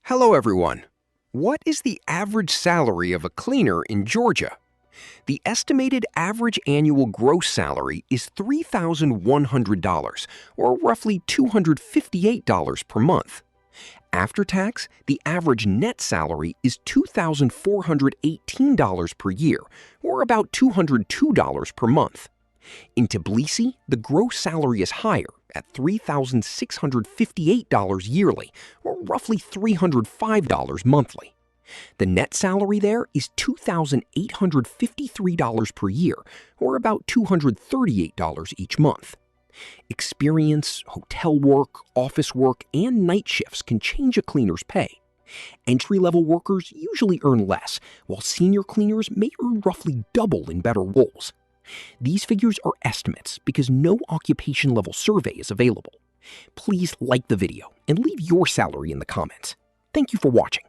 Hello everyone. What is the average salary of a cleaner in Georgia? The estimated average annual gross salary is $3,100, or roughly $258 per month. After tax, the average net salary is $2,418 per year, or about $202 per month. In Tbilisi, the gross salary is higher at $3,658 yearly, or roughly $305 monthly. The net salary there is $2,853 per year, or about $238 each month. Experience, hotel work, office work, and night shifts can change a cleaner's pay. Entry-level workers usually earn less, while senior cleaners may earn roughly double in better roles. These figures are estimates because no occupation-level survey is available. Please like the video and leave your salary in the comments. Thank you for watching.